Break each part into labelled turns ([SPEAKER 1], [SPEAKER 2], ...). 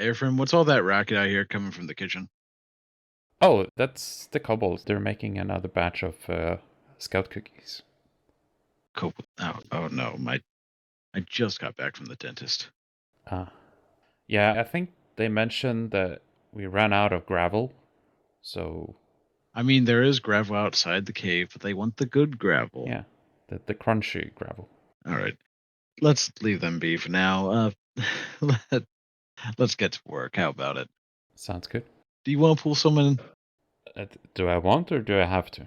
[SPEAKER 1] Ephraim, what's all that racket out here coming from the kitchen?
[SPEAKER 2] Oh, that's the kobolds. They're making another batch of scout cookies.
[SPEAKER 1] Cool. Oh no, I just got back from the dentist.
[SPEAKER 2] Uh, yeah, I think they mentioned that we ran out of gravel, so
[SPEAKER 1] I mean, there is gravel outside the cave, but they want the good gravel.
[SPEAKER 2] yeah, the crunchy gravel.
[SPEAKER 1] All right, let's leave them be for now. Let, let's get to work. How about it?
[SPEAKER 2] Sounds good.
[SPEAKER 1] Do you want to pull someone?
[SPEAKER 2] Do I want or do I have to?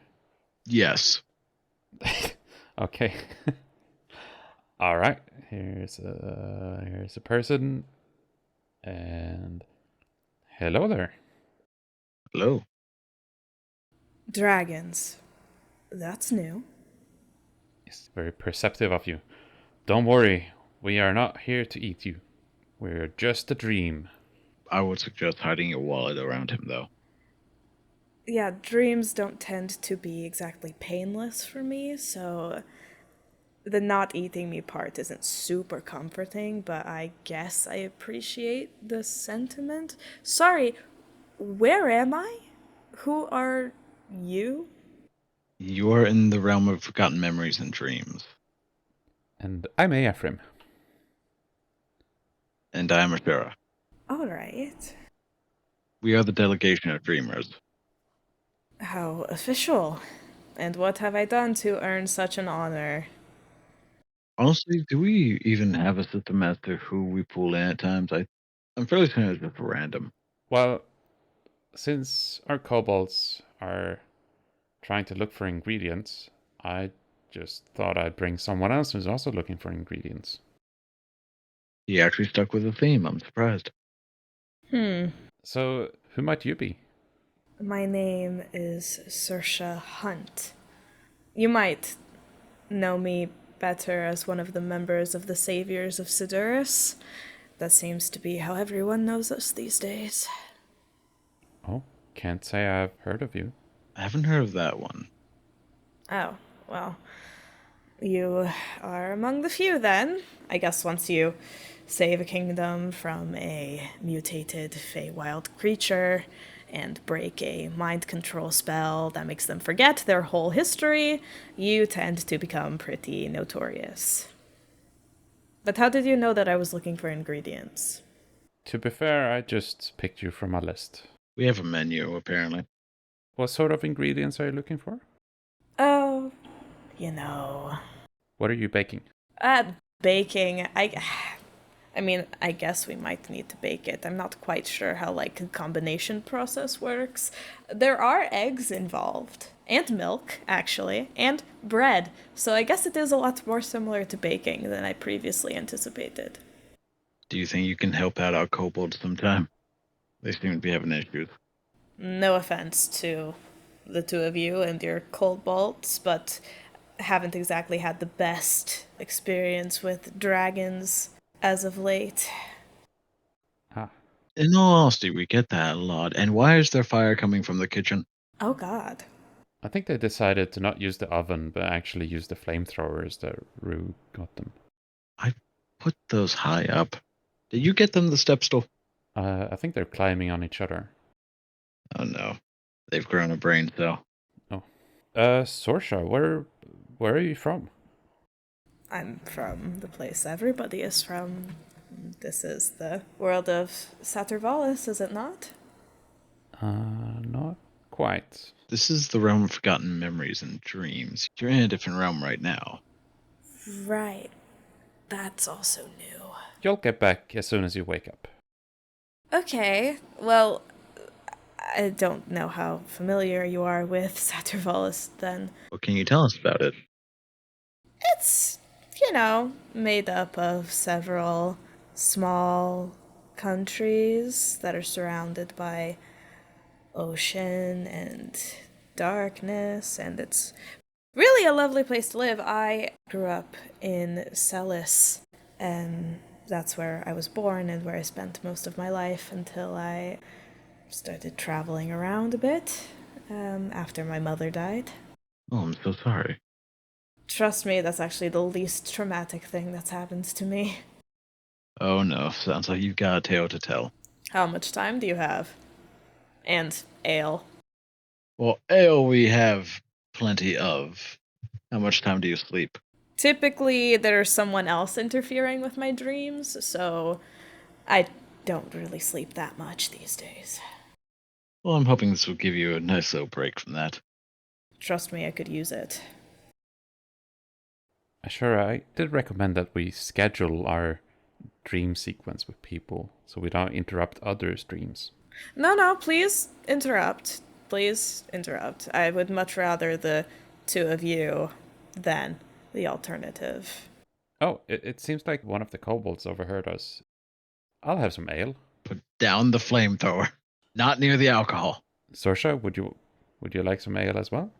[SPEAKER 1] Yes.
[SPEAKER 2] Okay. All right. Here's a person, and hello there.
[SPEAKER 1] Hello.
[SPEAKER 3] Dragons. That's new.
[SPEAKER 2] It's very perceptive of you. Don't worry, we are not here to eat you. We're just a dream.
[SPEAKER 1] I would suggest hiding your wallet around him, though.
[SPEAKER 3] Yeah, dreams don't tend to be exactly painless for me, so the not eating me part isn't super comforting, but I guess I appreciate the sentiment. Sorry, where am I? Who are you?
[SPEAKER 1] You're in the realm of forgotten memories and dreams,
[SPEAKER 2] And I'm Ephraim.
[SPEAKER 1] and I am Ashera.
[SPEAKER 3] Alright.
[SPEAKER 1] We are the Delegation of Dreamers.
[SPEAKER 3] How official. And what have I done to earn such an honor?
[SPEAKER 1] Honestly, do we even have a system as to who we pull in at times? I'm fairly certain it's just random.
[SPEAKER 2] Well, since our kobolds are trying to look for ingredients, I just thought I'd bring someone else who's also looking for ingredients.
[SPEAKER 1] He actually stuck with the theme. I'm surprised.
[SPEAKER 2] So, who might you be?
[SPEAKER 3] My name is Saoirse Hunte. You might know me better as one of the members of the Saviors of Saoirse. That seems to be how everyone knows us these days.
[SPEAKER 2] Oh, can't say I've heard of you.
[SPEAKER 1] I haven't heard of that one.
[SPEAKER 3] Oh, well, you are among the few then. I guess once you save a kingdom from a mutated Feywild creature and break a mind control spell that makes them forget their whole history, you tend to become pretty notorious. But how did you know that I was looking for ingredients?
[SPEAKER 2] To be fair, I just picked you from a list.
[SPEAKER 1] We have a menu, apparently.
[SPEAKER 2] What sort of ingredients are you looking for?
[SPEAKER 3] Oh, you know.
[SPEAKER 2] What are you baking?
[SPEAKER 3] Baking. I mean, I guess we might need to bake it. I'm not quite sure how, like, a combination process works. There are eggs involved. And milk, actually. And bread. So I guess it is a lot more similar to baking than I previously anticipated.
[SPEAKER 1] Do you think you can help out our kobolds sometime? They seem to be having issues.
[SPEAKER 3] No offense to the two of you and your cold bolts, but haven't exactly had the best experience with dragons as of late.
[SPEAKER 2] Ah,
[SPEAKER 1] In all honesty, we get that a lot. And why is there fire coming from the kitchen?
[SPEAKER 3] Oh god.
[SPEAKER 2] I think they decided to not use the oven, but actually use the flamethrowers that Rue got them.
[SPEAKER 1] I put those high up. Did you get them the step stool?
[SPEAKER 2] I think they're climbing on each other.
[SPEAKER 1] Oh no. They've grown a brain cell.
[SPEAKER 2] Oh. Sorsha, where are you from?
[SPEAKER 3] I'm from the place everybody is from. This is the world of Saturvalis, is it not?
[SPEAKER 2] Not quite.
[SPEAKER 1] This is the realm of forgotten memories and dreams. You're in a different realm right now.
[SPEAKER 3] Right. That's also new.
[SPEAKER 2] You'll get back as soon as you wake up.
[SPEAKER 3] Okay, well, I don't know how familiar you are with Saturvalis then.
[SPEAKER 1] What can you tell us about it?
[SPEAKER 3] It's, made up of several small countries that are surrounded by ocean and darkness, and it's really a lovely place to live. I grew up in Celis, and that's where I was born and where I spent most of my life until I started traveling around a bit after my mother died.
[SPEAKER 1] Oh, I'm so sorry.
[SPEAKER 3] Trust me, that's actually the least traumatic thing that's happened to me.
[SPEAKER 1] Oh no, sounds like you've got a tale to tell.
[SPEAKER 3] How much time do you have? And ale.
[SPEAKER 1] Well, ale we have plenty of. How much time do you sleep?
[SPEAKER 3] Typically, there's someone else interfering with my dreams, so I don't really sleep that much these days.
[SPEAKER 1] Well, I'm hoping this will give you a nice little break from that.
[SPEAKER 3] Trust me, I could use it.
[SPEAKER 2] Sure, I did recommend that we schedule our dream sequence with people so we don't interrupt others' dreams.
[SPEAKER 3] No, please interrupt. Please interrupt. I would much rather the two of you than the alternative.
[SPEAKER 2] Oh, it seems like one of the kobolds overheard us. I'll have some ale.
[SPEAKER 1] Put down the flamethrower. Not near the alcohol.
[SPEAKER 2] Saoirse, would you like some ale as well?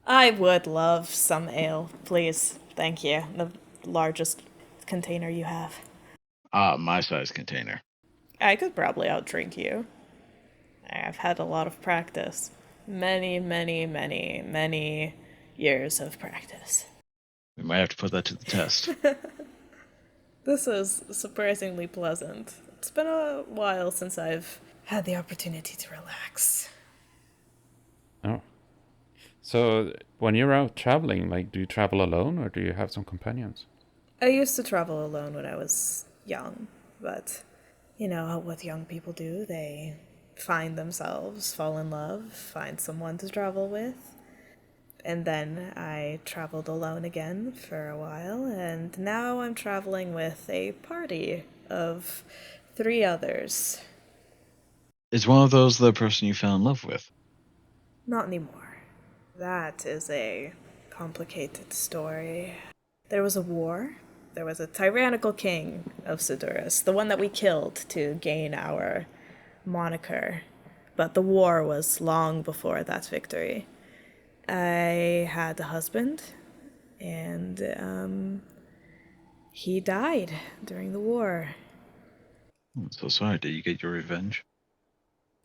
[SPEAKER 3] I would love some ale, please. Thank you. The largest container you have.
[SPEAKER 1] Ah, my size container.
[SPEAKER 3] I could probably outdrink you. I've had a lot of practice. Many years of practice.
[SPEAKER 1] We might have to put that to the test.
[SPEAKER 3] This is surprisingly pleasant. It's been a while since I've had the opportunity to relax.
[SPEAKER 2] Oh. So, when you're out traveling, do you travel alone or do you have some companions?
[SPEAKER 3] I used to travel alone when I was young, but you know what young people do? They find themselves, fall in love, find someone to travel with. And then I traveled alone again for a while, and now I'm traveling with a party of 3 others.
[SPEAKER 1] Is one of those the person you fell in love with?
[SPEAKER 3] Not anymore. That is a complicated story. There was a war. There was a tyrannical king of Sidurus, the one that we killed to gain our moniker. But the war was long before that victory. I had a husband, and he died during the war.
[SPEAKER 1] I'm so sorry. Did you get your revenge?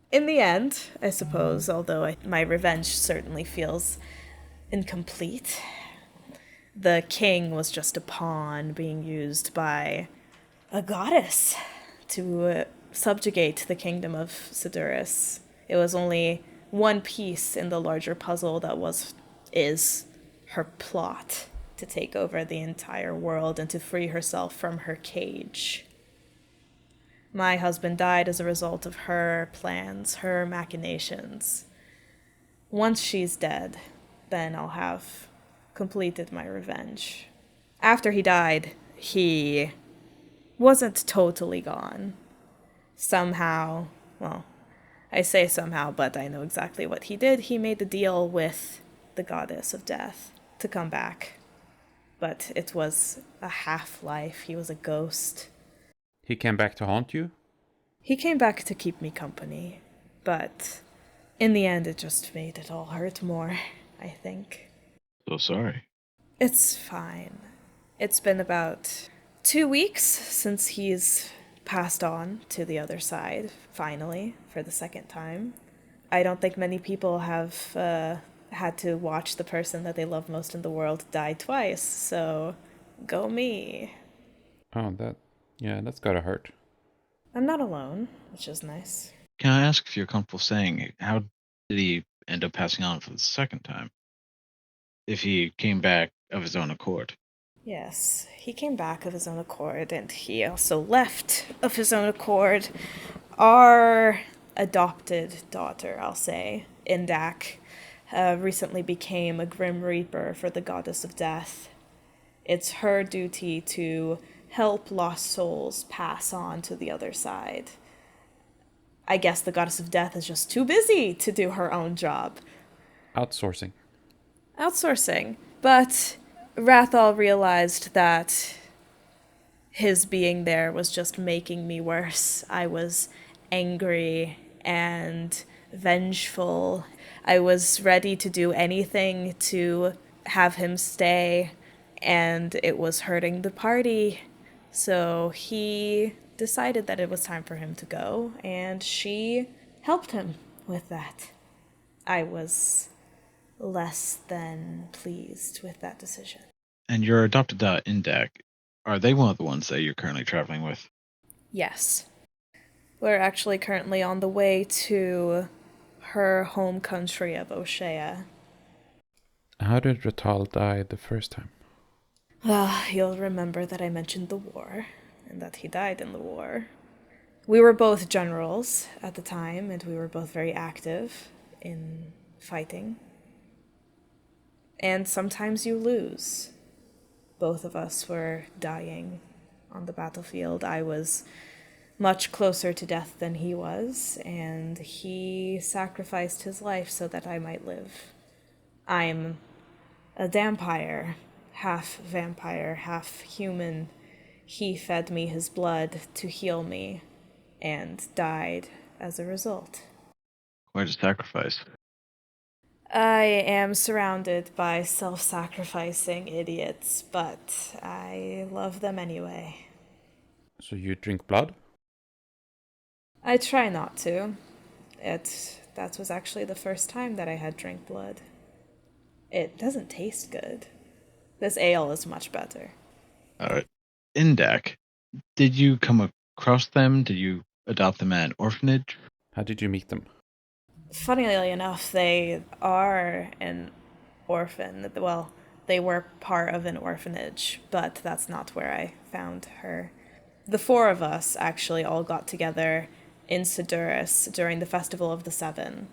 [SPEAKER 3] In the end, I suppose, although my revenge certainly feels incomplete. The king was just a pawn being used by a goddess to subjugate the kingdom of Sidurus. It was only one piece in the larger puzzle that is her plot to take over the entire world and to free herself from her cage. My husband died as a result of her plans, her machinations. Once she's dead, then I'll have completed my revenge. After he died, he wasn't totally gone. Somehow, well, I say somehow, but I know exactly what he did. He made a deal with the goddess of death to come back. But it was a half-life. He was a ghost.
[SPEAKER 2] He came back to haunt you?
[SPEAKER 3] He came back to keep me company. But in the end, it just made it all hurt more, I think.
[SPEAKER 1] So sorry.
[SPEAKER 3] It's fine. It's been about 2 weeks since he's passed on to the other side, finally, for the second time. I don't think many people have had to watch the person that they love most in the world die twice, so go me.
[SPEAKER 2] Oh, that's gotta hurt.
[SPEAKER 3] I'm not alone, which is nice.
[SPEAKER 1] Can I ask if you're comfortable saying how did he end up passing on for the second time? If he came back of his own accord.
[SPEAKER 3] Yes, he came back of his own accord, and he also left of his own accord. Our adopted daughter, I'll say, Indak, recently became a Grim Reaper for the Goddess of Death. It's her duty to help lost souls pass on to the other side. I guess the Goddess of Death is just too busy to do her own job.
[SPEAKER 2] Outsourcing.
[SPEAKER 3] Outsourcing. But Rathal realized that his being there was just making me worse. I was angry and vengeful. I was ready to do anything to have him stay, and it was hurting the party. So he decided that it was time for him to go, and she helped him with that. I was less than pleased with that decision.
[SPEAKER 1] And your adopted Indak, are they one of the ones that you're currently traveling with?
[SPEAKER 3] Yes. We're actually currently on the way to her home country of O'Shea.
[SPEAKER 2] How did Ratal die the first time?
[SPEAKER 3] You'll remember that I mentioned the war, and that he died in the war. We were both generals at the time, and we were both very active in fighting. And sometimes you lose. Both of us were dying on the battlefield. I was much closer to death than he was, and he sacrificed his life so that I might live. I'm a vampire, half human. He fed me his blood to heal me, and died as a result.
[SPEAKER 1] Quite a sacrifice.
[SPEAKER 3] I am surrounded by self-sacrificing idiots, but I love them anyway.
[SPEAKER 2] So you drink blood?
[SPEAKER 3] I try not to. That was actually the first time that I had drank blood. It doesn't taste good. This ale is much better.
[SPEAKER 1] Alright. Indak, did you come across them? Did you adopt them at an orphanage?
[SPEAKER 2] How did you meet them?
[SPEAKER 3] Funnily enough, they are an orphan. Well, they were part of an orphanage, but that's not where I found her. The four of us actually all got together in Saoirse during the Festival of the Seven.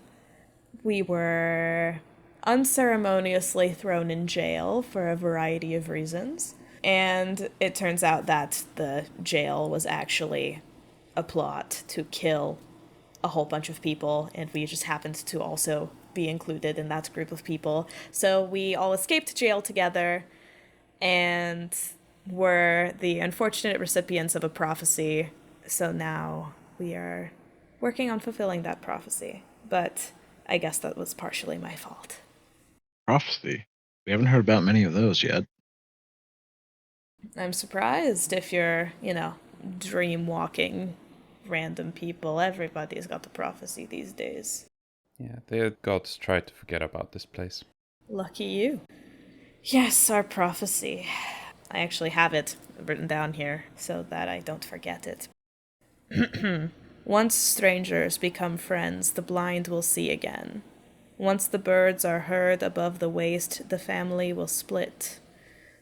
[SPEAKER 3] We were unceremoniously thrown in jail for a variety of reasons, and it turns out that the jail was actually a plot to kill a whole bunch of people, and we just happened to also be included in that group of people. So we all escaped jail together and were the unfortunate recipients of a prophecy. So now we are working on fulfilling that prophecy. But I guess that was partially my fault.
[SPEAKER 1] Prophecy? We haven't heard about many of those yet.
[SPEAKER 3] I'm surprised if you're, dream walking random people. Everybody's got the prophecy these days.
[SPEAKER 2] Yeah, the gods try to forget about this place.
[SPEAKER 3] Lucky you. Yes, our prophecy. I actually have it written down here so that I don't forget it. Once strangers become friends, the blind will see again. Once the birds are heard above the waste, the family will split.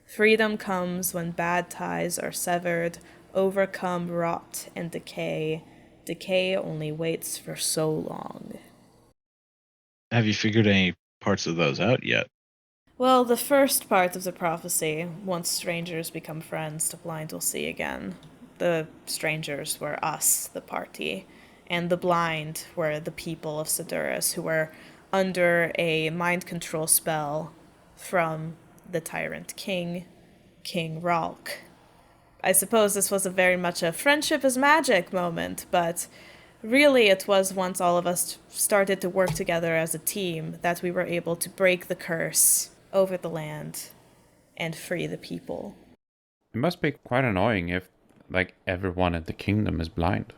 [SPEAKER 3] Freedom comes when bad ties are severed, overcome rot and decay. Decay only waits for so long.
[SPEAKER 1] Have you figured any parts of those out yet?
[SPEAKER 3] Well, the first part of the prophecy, once strangers become friends, the blind will see again. The strangers were us, the party, and the blind were the people of Saoirse who were under a mind control spell from the tyrant king, King Ralk. I suppose this was a very much a friendship is magic moment, but really it was once all of us started to work together as a team that we were able to break the curse over the land and free the people.
[SPEAKER 2] It must be quite annoying if, everyone in the kingdom is blind.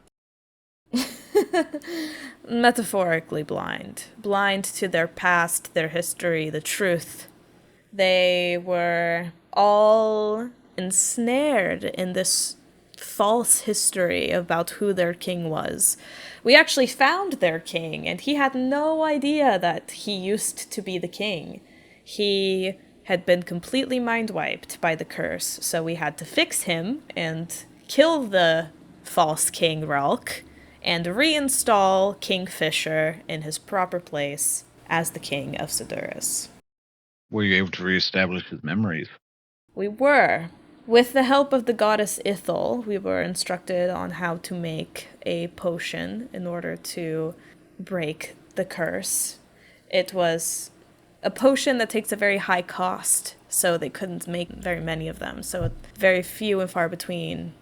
[SPEAKER 3] Metaphorically blind. Blind to their past, their history, the truth. They were all ensnared in this false history about who their king was. We actually found their king, and he had no idea that he used to be the king. He had been completely mind-wiped by the curse, so we had to fix him and kill the false King Ralk and reinstall King Fisher in his proper place as the king of Saoirse.
[SPEAKER 1] Were you able to reestablish his memories?
[SPEAKER 3] We were. With the help of the goddess Ithel, we were instructed on how to make a potion in order to break the curse. It was a potion that takes a very high cost, so they couldn't make very many of them. So very few and far between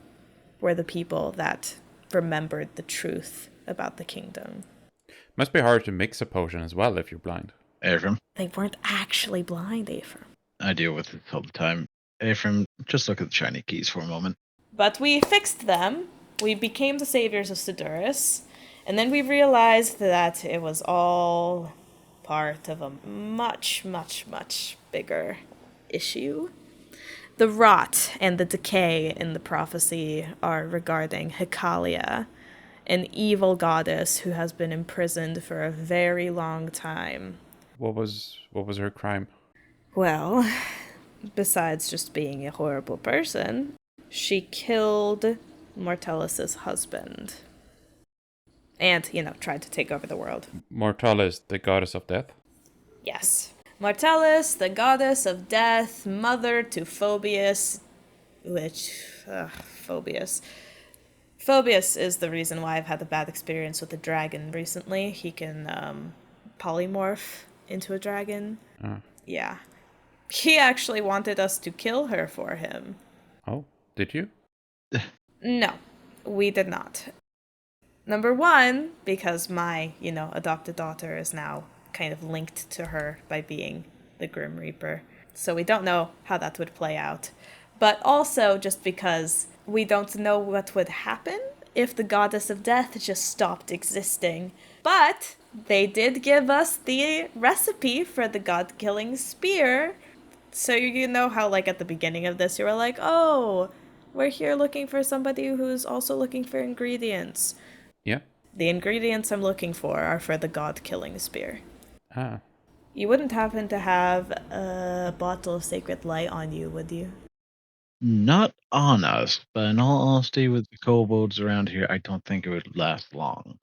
[SPEAKER 3] were the people that remembered the truth about the kingdom.
[SPEAKER 2] Must be hard to mix a potion as well if you're blind.
[SPEAKER 1] Ephraim?
[SPEAKER 3] They weren't actually blind, Ephraim.
[SPEAKER 1] I deal with it all the time. Ephraim, just look at the shiny keys for a moment.
[SPEAKER 3] But we fixed them. We became the saviors of Saoirse. And then we realized that it was all part of a much, much, much bigger issue. The rot and the decay in the prophecy are regarding Hekalia, an evil goddess who has been imprisoned for a very long time.
[SPEAKER 2] What was her crime?
[SPEAKER 3] Well, besides just being a horrible person, she killed Mortellus's husband. And, tried to take over the world.
[SPEAKER 2] Mortalis, the goddess of death?
[SPEAKER 3] Yes. Mortellus, the goddess of death, mother to Phoebus, Phoebus. Phoebus is the reason why I've had a bad experience with the dragon recently. He can polymorph into a dragon. Yeah. He actually wanted us to kill her for him.
[SPEAKER 2] Oh, did you?
[SPEAKER 3] No, we did not. Number one, because my, adopted daughter is now kind of linked to her by being the Grim Reaper. So we don't know how that would play out. But also just because we don't know what would happen if the goddess of death just stopped existing. But they did give us the recipe for the god-killing spear. So you know how, like, at the beginning of this, you were like, oh, we're here looking for somebody who's also looking for ingredients.
[SPEAKER 2] Yeah.
[SPEAKER 3] The ingredients I'm looking for are for the god-killing spear.
[SPEAKER 2] Ah.
[SPEAKER 3] You wouldn't happen to have a bottle of sacred light on you, would you?
[SPEAKER 1] Not on us, but in all honesty, with the kobolds around here, I don't think it would last long.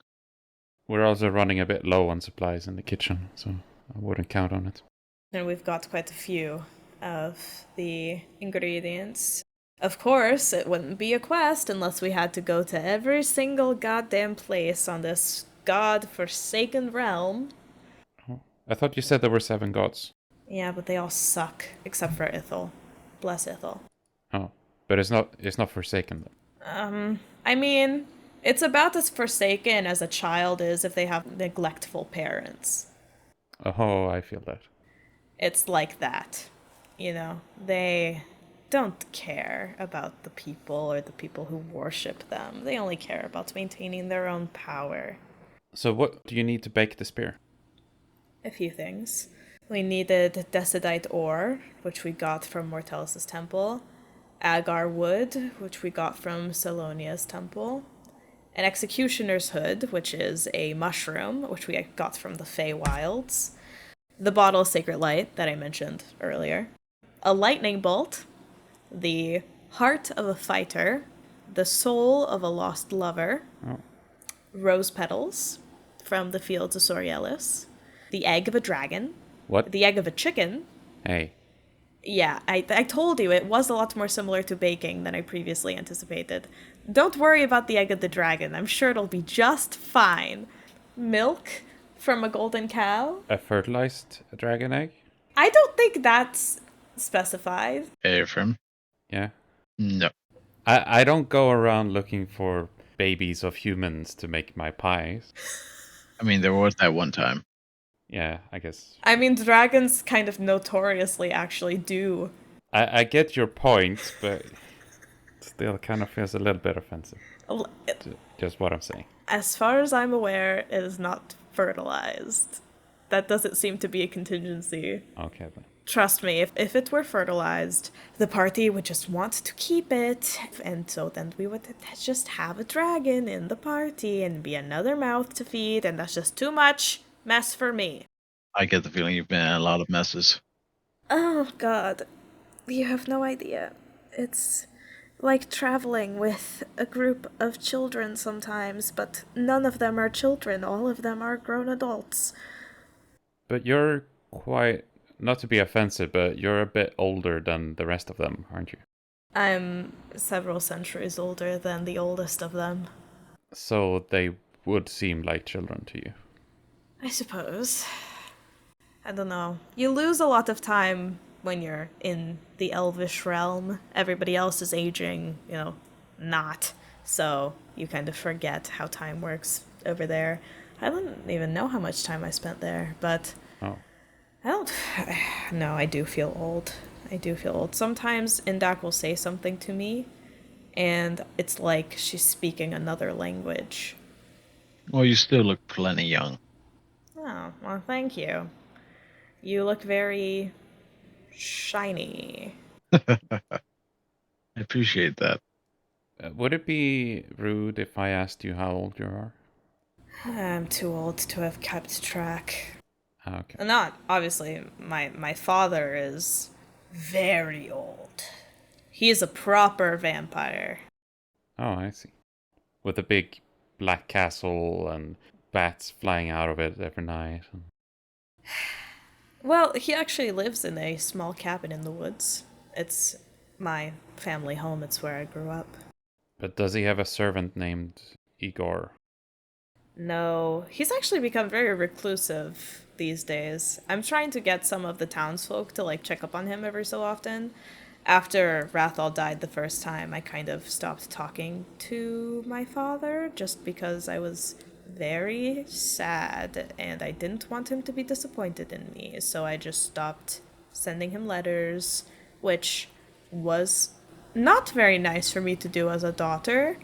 [SPEAKER 2] We're also running a bit low on supplies in the kitchen, so I wouldn't count on it.
[SPEAKER 3] And we've got quite a few of the ingredients. Of course, it wouldn't be a quest unless we had to go to every single goddamn place on this god-forsaken realm.
[SPEAKER 2] Oh. I thought you said there were 7 gods.
[SPEAKER 3] Yeah, but they all suck, except for Ithil. Bless Ithil.
[SPEAKER 2] Oh, but it's not Forsaken then.
[SPEAKER 3] I mean, it's about as forsaken as a child is if they have neglectful parents.
[SPEAKER 2] Oh, I feel that.
[SPEAKER 3] It's like that. They don't care about the people or the people who worship them. They only care about maintaining their own power.
[SPEAKER 2] So what do you need to bake the spear?
[SPEAKER 3] A few things. We needed Decidite ore, which we got from Mortellus' temple, agar wood, which we got from Salonia's temple, an executioner's hood, which is a mushroom, which we got from the Feywilds, the bottle of sacred light that I mentioned earlier, a lightning bolt, the heart of a fighter, the soul of a lost lover, rose petals from the fields of Soriellis, the egg of a dragon,
[SPEAKER 2] What?
[SPEAKER 3] the egg of a chicken.
[SPEAKER 2] Hey.
[SPEAKER 3] Yeah, I told you it was a lot more similar to baking than I previously anticipated. Don't worry about the egg of the dragon. I'm sure it'll be just fine. Milk from a golden cow.
[SPEAKER 2] A fertilized dragon egg?
[SPEAKER 3] I don't think that's specified.
[SPEAKER 1] Ephraim?
[SPEAKER 2] Yeah.
[SPEAKER 1] No.
[SPEAKER 2] I don't go around looking for babies of humans to make my pies.
[SPEAKER 1] I mean, there was that one time.
[SPEAKER 2] Yeah, I guess.
[SPEAKER 3] I mean, dragons kind of notoriously actually do.
[SPEAKER 2] I get your point, but still kind of feels a little bit offensive. Just what I'm saying.
[SPEAKER 3] As far as I'm aware, it is not fertilized. That doesn't seem to be a contingency.
[SPEAKER 2] Okay, then.
[SPEAKER 3] Trust me, if it were fertilized, the party would just want to keep it, and so then we would just have a dragon in the party and be another mouth to feed, and that's just too much mess for me.
[SPEAKER 1] I get the feeling you've been in a lot of messes.
[SPEAKER 3] Oh, God. You have no idea. It's like traveling with a group of children sometimes, but none of them are children. All of them are grown adults.
[SPEAKER 2] But you're quite, not to be offensive, but you're a bit older than the rest of them, aren't you?
[SPEAKER 3] I'm several centuries older than the oldest of them.
[SPEAKER 2] So they would seem like children to you.
[SPEAKER 3] I suppose. I don't know. You lose a lot of time when you're in the elvish realm. Everybody else is aging, not. So you kind of forget how time works over there. I don't even know how much time I spent there, but
[SPEAKER 2] Oh.
[SPEAKER 3] No, I do feel old. Sometimes Indak will say something to me, and it's like she's speaking another language.
[SPEAKER 1] Well, you still look plenty young.
[SPEAKER 3] Oh, well, thank you. You look very shiny.
[SPEAKER 1] I appreciate that.
[SPEAKER 2] Would it be rude if I asked you how old you are?
[SPEAKER 3] I'm too old to have kept track.
[SPEAKER 2] Okay.
[SPEAKER 3] Not, obviously, my father is very old. He is a proper vampire.
[SPEAKER 2] Oh, I see. With a big black castle and bats flying out of it every night.
[SPEAKER 3] Well, he actually lives in a small cabin in the woods. It's my family home, it's where I grew up.
[SPEAKER 2] But does he have a servant named Igor?
[SPEAKER 3] No, he's actually become very reclusive these days. I'm trying to get some of the townsfolk to check up on him every so often. After Rathal died the first time, I kind of stopped talking to my father just because I was very sad and I didn't want him to be disappointed in me. So I just stopped sending him letters, which was not very nice for me to do as a daughter.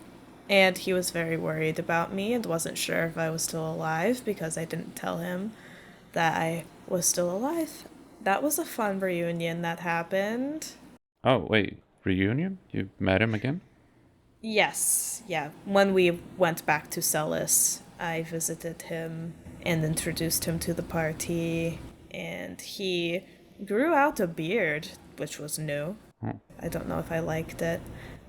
[SPEAKER 3] And he was very worried about me and wasn't sure if I was still alive because I didn't tell him that I was still alive. That was a fun reunion that happened.
[SPEAKER 2] Oh, wait. Reunion? You met him again?
[SPEAKER 3] Yes, yeah. When we went back to Celis, I visited him and introduced him to the party. And he grew out a beard, which was new.
[SPEAKER 2] Oh,
[SPEAKER 3] I don't know if I liked it,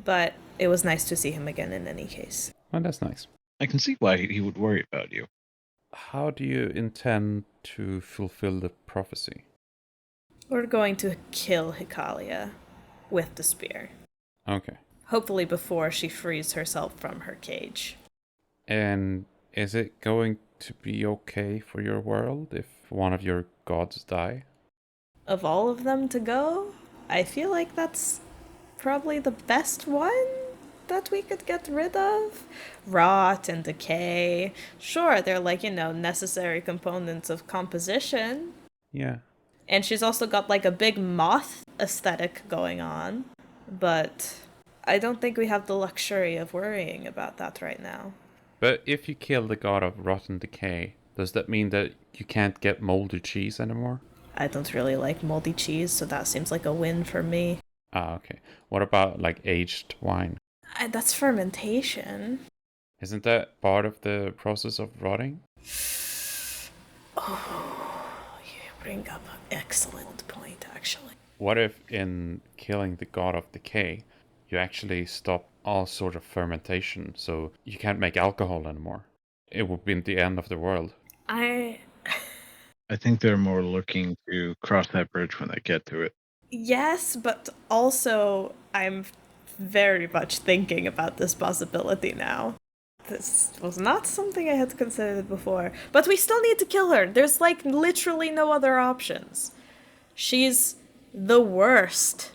[SPEAKER 3] but it was nice to see him again in any case.
[SPEAKER 2] well, that's nice.
[SPEAKER 1] I can see why he would worry about you.
[SPEAKER 2] How do you intend to fulfill the prophecy?
[SPEAKER 3] We're going to kill Hikalia with the spear.
[SPEAKER 2] Okay.
[SPEAKER 3] Hopefully before she frees herself from her cage.
[SPEAKER 2] And is it going to be okay for your world if one of your gods die?
[SPEAKER 3] Of all of them to go, I feel like that's probably the best one that we could get rid of. Rot and decay. Sure, they're necessary components of composition.
[SPEAKER 2] Yeah.
[SPEAKER 3] And she's also got a big moth aesthetic going on. But I don't think we have the luxury of worrying about that right now.
[SPEAKER 2] But if you kill the god of rotten decay, does that mean that you can't get moldy cheese anymore?
[SPEAKER 3] I don't really like moldy cheese, so that seems like a win for me.
[SPEAKER 2] Ah, okay. What about aged wine?
[SPEAKER 3] That's fermentation.
[SPEAKER 2] Isn't that part of the process of rotting?
[SPEAKER 3] Oh, you bring up an excellent point, actually.
[SPEAKER 2] What if in killing the god of decay, you actually stop all sort of fermentation, so you can't make alcohol anymore? It would be the end of the world.
[SPEAKER 1] I think they're more looking to cross that bridge when they get to it.
[SPEAKER 3] Yes, but also I'm very much thinking about this possibility now. This was not something I had considered before. But we still need to kill her. There's literally no other options. She's the worst.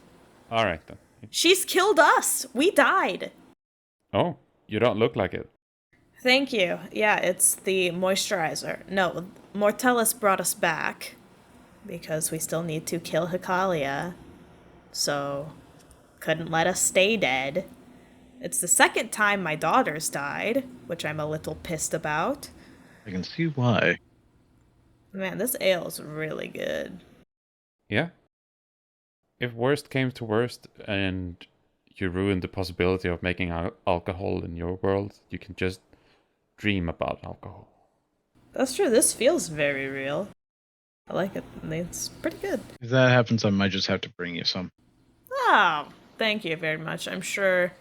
[SPEAKER 2] All right then.
[SPEAKER 3] She's killed us. We died.
[SPEAKER 2] Oh, you don't look like it.
[SPEAKER 3] Thank you. Yeah, it's the moisturizer. No, Mortellus brought us back because we still need to kill Hikalia. So, couldn't let us stay dead. It's the second time my daughter's died, which I'm a little pissed about.
[SPEAKER 1] I can see why.
[SPEAKER 3] Man, this ale is really good.
[SPEAKER 2] Yeah. If worst came to worst and you ruined the possibility of making alcohol in your world, you can just dream about alcohol.
[SPEAKER 3] That's true, this feels very real. I like it. It's pretty good.
[SPEAKER 1] If that happens, I might just have to bring you some.
[SPEAKER 3] Oh, thank you very much. I'm sure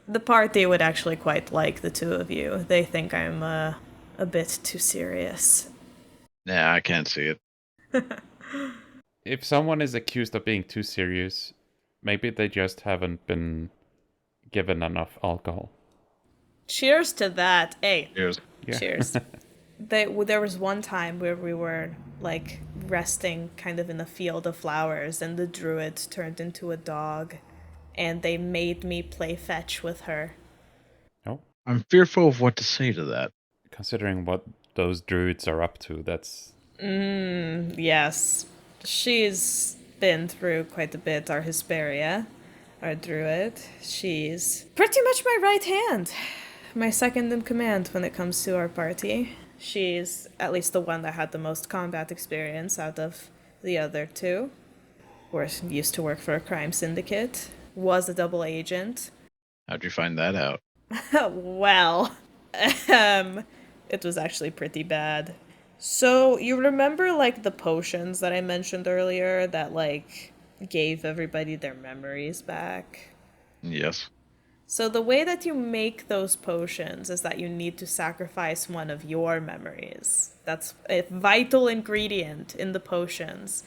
[SPEAKER 3] the party would actually quite like the two of you. They think I'm a bit too serious.
[SPEAKER 1] Nah, I can't see it.
[SPEAKER 2] If someone is accused of being too serious, maybe they just haven't been given enough alcohol.
[SPEAKER 3] Cheers to that. Hey,
[SPEAKER 1] Cheers.
[SPEAKER 2] Yeah.
[SPEAKER 3] cheers. There was one time where we were resting kind of in a field of flowers and the druid turned into a dog and they made me play fetch with her.
[SPEAKER 2] Oh,
[SPEAKER 1] I'm fearful of what to say to that.
[SPEAKER 2] considering what those druids are up to, that's...
[SPEAKER 3] Yes. She's been through quite a bit, our Hesperia, our druid. She's pretty much my right hand. My second in command when it comes to our party. She's at least the one that had the most combat experience out of the other two. Used to work for a crime syndicate, was a double agent.
[SPEAKER 1] How'd you find that out?
[SPEAKER 3] Well, it was actually pretty bad. So, you remember, like, the potions that I mentioned earlier that, like, gave everybody their memories back?
[SPEAKER 1] Yes.
[SPEAKER 3] So, the way that you make those potions is that you need to sacrifice one of your memories. That's a vital ingredient in the potions.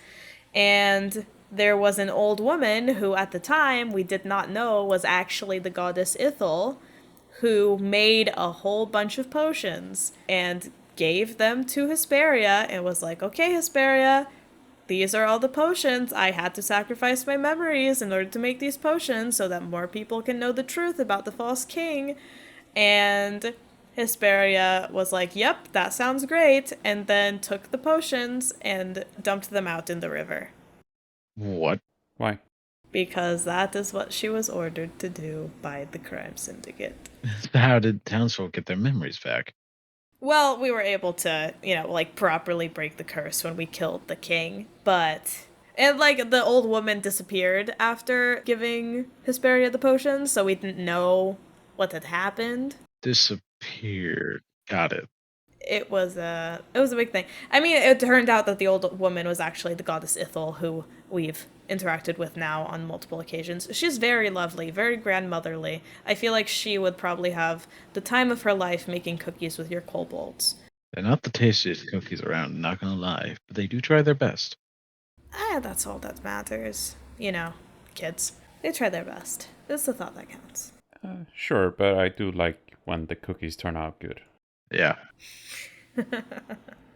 [SPEAKER 3] And there was an old woman who, at the time, we did not know was actually the goddess Ithel, who made a whole bunch of potions and gave them to Hesperia and was like, okay, Hesperia, these are all the potions. I had to sacrifice my memories in order to make these potions so that more people can know the truth about the false king. And Hesperia was like, yep, that sounds great, and then took the potions and dumped them out in the river.
[SPEAKER 1] What?
[SPEAKER 2] Why?
[SPEAKER 3] Because that is what she was ordered to do by the crime syndicate.
[SPEAKER 1] How did townsfolk get their memories back?
[SPEAKER 3] Well, we were able to, like, properly break the curse when we killed the king, but... And, like, the old woman disappeared after giving Hesperia the potions, so we didn't know what had happened.
[SPEAKER 1] Disappeared. Got it.
[SPEAKER 3] It was a big thing. I mean, it turned out that the old woman was actually the goddess Ithel, who we've interacted with now on multiple occasions. She's very lovely, very grandmotherly. I feel like she would probably have the time of her life making cookies with your kobolds.
[SPEAKER 1] They're not the tastiest cookies around, not gonna lie, but they do try their best.
[SPEAKER 3] That's all that matters. Kids. They try their best. It's the thought that counts.
[SPEAKER 2] Sure, but I do like when the cookies turn out good.
[SPEAKER 1] Yeah.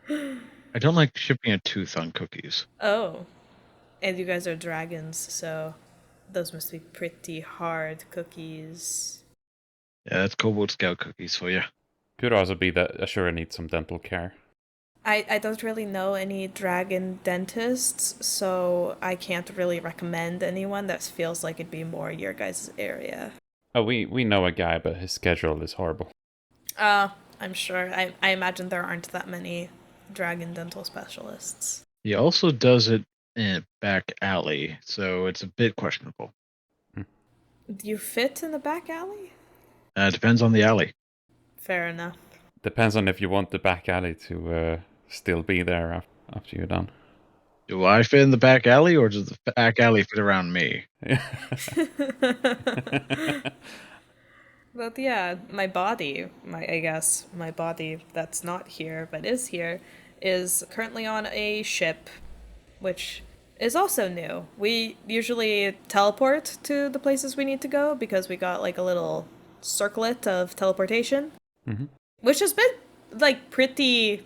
[SPEAKER 1] I don't like shipping a tooth on cookies.
[SPEAKER 3] Oh. And you guys are dragons, so those must be pretty hard cookies.
[SPEAKER 1] Yeah, that's Kobold Scout cookies for you.
[SPEAKER 2] Could also be that Ashura needs some dental care.
[SPEAKER 3] I don't really know any dragon dentists, so I can't really recommend anyone that feels like it'd be more your guys' area.
[SPEAKER 2] Oh, we know a guy, but his schedule is horrible.
[SPEAKER 3] I'm sure. I imagine there aren't that many dragon dental specialists.
[SPEAKER 1] He also does it in a back alley, so it's a bit questionable.
[SPEAKER 3] Do you fit in the back alley?
[SPEAKER 1] Depends on the alley.
[SPEAKER 3] Fair enough.
[SPEAKER 2] Depends on if you want the back alley to still be there after you're done.
[SPEAKER 1] Do I fit in the back alley, or does the back alley fit around me?
[SPEAKER 3] But yeah, my body that's not here but is here is currently on a ship, which is also new. We usually teleport to the places we need to go because we got like a little circlet of teleportation, which has been like pretty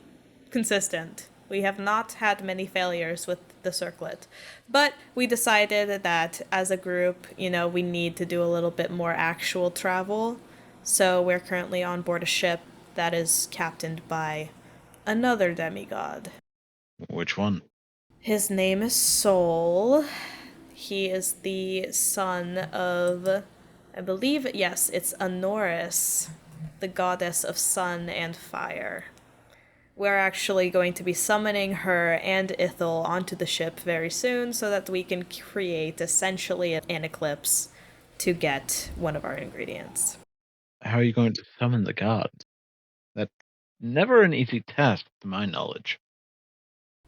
[SPEAKER 3] consistent. We have not had many failures with the circlet. But we decided that as a group, we need to do a little bit more actual travel. So we're currently on board a ship that is captained by another demigod.
[SPEAKER 1] Which one?
[SPEAKER 3] His name is Sol. He is the son of, I believe, yes, it's Anoris, the goddess of sun and fire. We're actually going to be summoning her and Ithel onto the ship very soon so that we can create essentially an eclipse to get one of our ingredients.
[SPEAKER 1] How are you going to summon the gods? That's never an easy task, to my knowledge.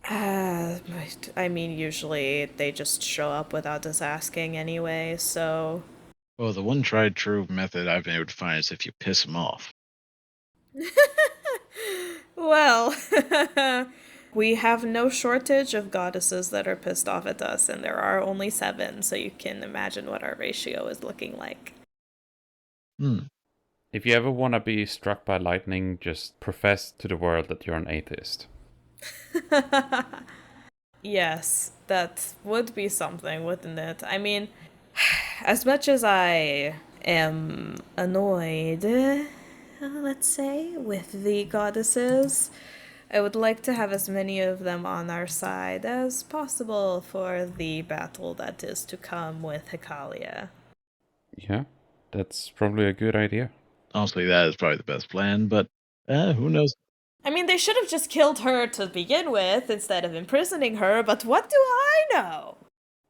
[SPEAKER 3] I mean, usually they just show up without us asking anyway, so...
[SPEAKER 1] Well, the one tried true method I've been able to find is if you piss them off.
[SPEAKER 3] Well, we have no shortage of goddesses that are pissed off at us, and there are only 7, so you can imagine what our ratio is looking like.
[SPEAKER 2] If you ever want to be struck by lightning, just profess to the world that you're an atheist.
[SPEAKER 3] Yes, that would be something, wouldn't it? I mean, as much as I am annoyed, let's say, with the goddesses, I would like to have as many of them on our side as possible for the battle that is to come with Hekalia.
[SPEAKER 2] Yeah, that's probably a good idea.
[SPEAKER 1] Honestly, that is probably the best plan, but who knows?
[SPEAKER 3] I mean, they should have just killed her to begin with instead of imprisoning her, but what do I know?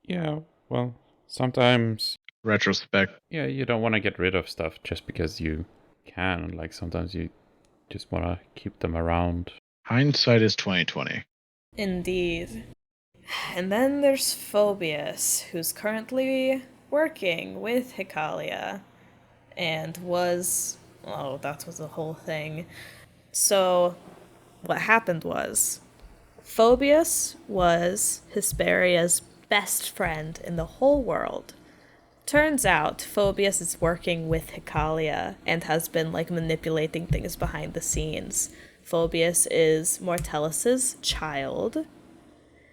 [SPEAKER 2] Yeah, well, sometimes
[SPEAKER 1] retrospect.
[SPEAKER 2] Yeah, you don't want to get rid of stuff just because you can. Like sometimes you just want to keep them around.
[SPEAKER 1] Hindsight is 2020.
[SPEAKER 3] Indeed. And then there's Phobius, who's currently working with Hikalia and was. Oh, that was a whole thing. So, what happened was Phobius was Hesperia's best friend in the whole world. Turns out Phobius is working with Hikalia and has been like manipulating things behind the scenes. Phobius is Mortellus's child.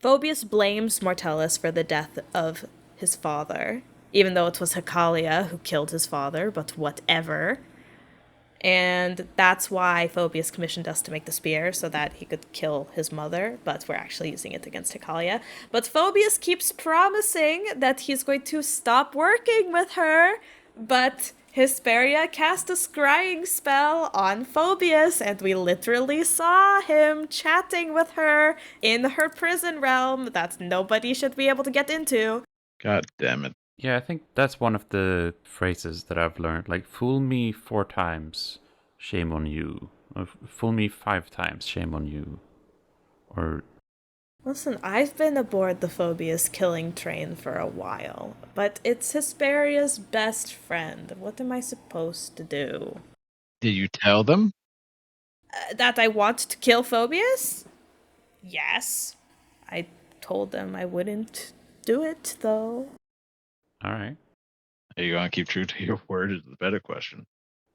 [SPEAKER 3] Phobius blames Mortellus for the death of his father, even though it was Hikalia who killed his father, but whatever. And that's why Phobius commissioned us to make the spear, so that he could kill his mother, but we're actually using it against Hikalia. But Phobius keeps promising that he's going to stop working with her, but Hesperia cast a scrying spell on Phobius, and we literally saw him chatting with her in her prison realm that nobody should be able to get into.
[SPEAKER 1] God damn it.
[SPEAKER 2] Yeah, I think that's one of the phrases that I've learned. Like, fool me 4 times, shame on you. Or fool me 5 times, shame on you. Or
[SPEAKER 3] Listen, I've been aboard the Phobius killing train for a while, but it's Hesperia's best friend. What am I supposed to do?
[SPEAKER 1] Did you tell them?
[SPEAKER 3] That I want to kill Phobius? Yes. I told them I wouldn't do it, though.
[SPEAKER 2] alright.
[SPEAKER 1] Are you going to keep true to your word is the better question.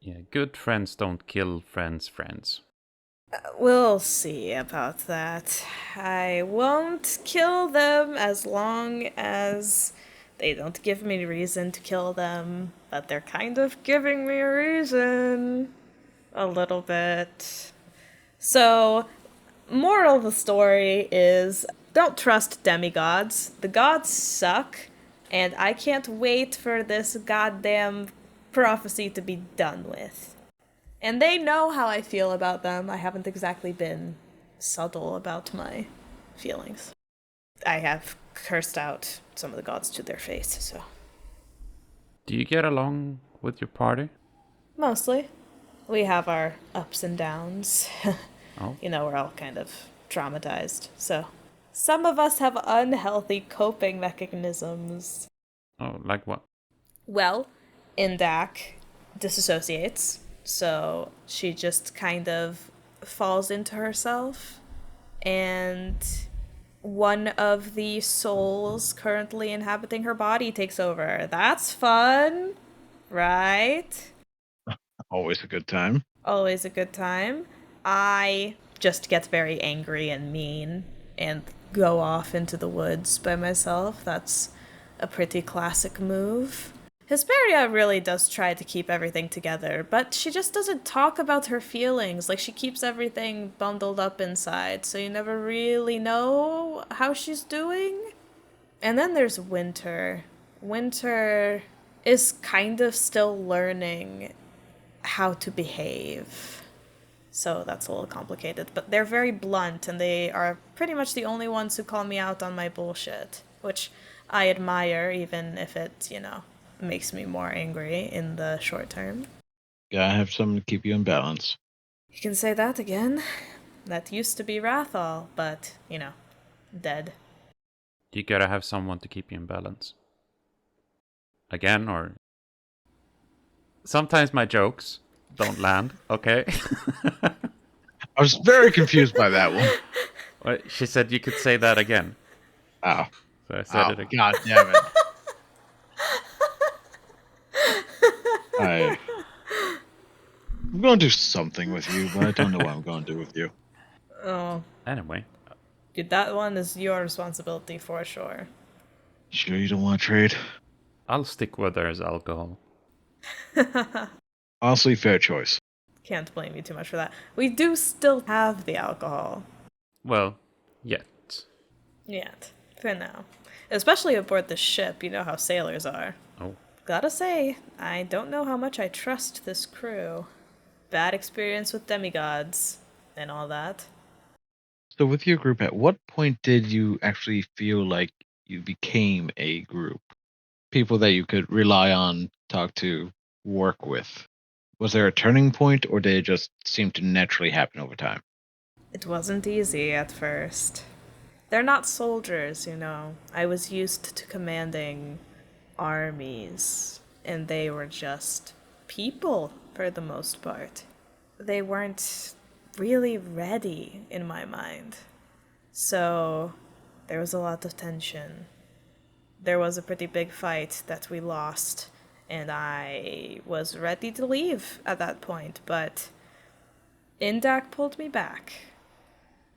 [SPEAKER 2] Yeah, good friends don't kill friends' friends.
[SPEAKER 3] We'll see about that. I won't kill them as long as they don't give me reason to kill them, but they're kind of giving me a reason. A little bit. So, moral of the story is don't trust demigods. The gods suck, and I can't wait for this goddamn prophecy to be done with. And they know how I feel about them. I haven't exactly been subtle about my feelings. I have cursed out some of the gods to their face, so.
[SPEAKER 2] Do you get along with your party?
[SPEAKER 3] Mostly. We have our ups and downs.
[SPEAKER 2] Oh.
[SPEAKER 3] You know, we're all kind of traumatized, so. Some of us have unhealthy coping mechanisms.
[SPEAKER 2] Oh, like what?
[SPEAKER 3] Well, Indak disassociates, so she just kind of falls into herself, and one of the souls currently inhabiting her body takes over. That's fun, right?
[SPEAKER 1] Always a good time.
[SPEAKER 3] Always a good time. I just get very angry and mean and go off into the woods by myself. That's a pretty classic move. Hesperia really does try to keep everything together, but she just doesn't talk about her feelings. Like, she keeps everything bundled up inside, so you never really know how she's doing. And then there's Winter. Winter is kind of still learning how to behave. So that's a little complicated, but they're very blunt, and they are pretty much the only ones who call me out on my bullshit, which I admire, even if it, makes me more angry in the short term.
[SPEAKER 1] Gotta have something to keep you in balance.
[SPEAKER 3] You can say that again. That used to be Rathal, but, dead.
[SPEAKER 2] You gotta have someone to keep you in balance. Again, or... Sometimes my jokes don't land, okay?
[SPEAKER 1] I was very confused by that one.
[SPEAKER 2] Well, she said you could say that again.
[SPEAKER 1] Oh.
[SPEAKER 2] So I said it again.
[SPEAKER 1] God damn it. I'm going to do something with you, but I don't know what I'm going to do with you.
[SPEAKER 3] Oh.
[SPEAKER 2] Anyway.
[SPEAKER 3] Dude, that one is your responsibility for sure.
[SPEAKER 1] Sure you don't want to trade?
[SPEAKER 2] I'll stick where there's alcohol.
[SPEAKER 1] Honestly, fair choice.
[SPEAKER 3] Can't blame you too much for that. We do still have the alcohol.
[SPEAKER 2] Well, yet.
[SPEAKER 3] Yet. For now. Especially aboard the ship, you know how sailors are.
[SPEAKER 2] Oh.
[SPEAKER 3] Gotta say, I don't know how much I trust this crew. Bad experience with demigods and all that.
[SPEAKER 1] So with your group, at what point did you actually feel like you became a group? people that you could rely on, talk to, work with. Was there a turning point, or did it just seem to naturally happen over time?
[SPEAKER 3] It wasn't easy at first. They're not soldiers, you know. I was used to commanding armies, and they were just people for the most part. They weren't really ready in my mind. So there was a lot of tension. There was a pretty big fight that we lost, and I was ready to leave at that point, but Indak pulled me back,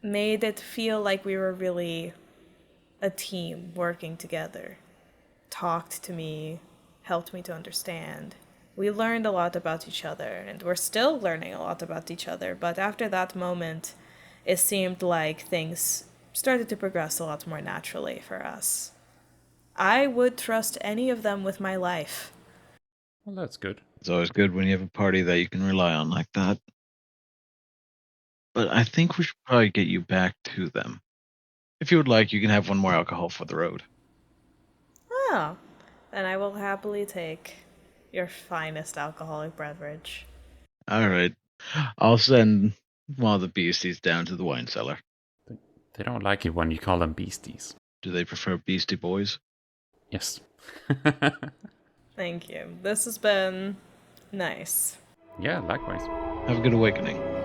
[SPEAKER 3] made it feel like we were really a team working together, talked to me, helped me to understand. We learned a lot about each other, and we're still learning a lot about each other, but after that moment, it seemed like things started to progress a lot more naturally for us. I would trust any of them with my life.
[SPEAKER 2] Well, that's good.
[SPEAKER 1] It's always good when you have a party that you can rely on like that. But I think we should probably get you back to them. If you would like, you can have one more alcohol for the road.
[SPEAKER 3] Oh, then I will happily take your finest alcoholic beverage.
[SPEAKER 1] All right. I'll send one of the beasties down to the wine cellar.
[SPEAKER 2] They don't like it when you call them beasties.
[SPEAKER 1] Do they prefer Beastie Boys?
[SPEAKER 2] Yes.
[SPEAKER 3] Thank you. This has been nice.
[SPEAKER 2] Yeah, likewise.
[SPEAKER 1] Have a good awakening.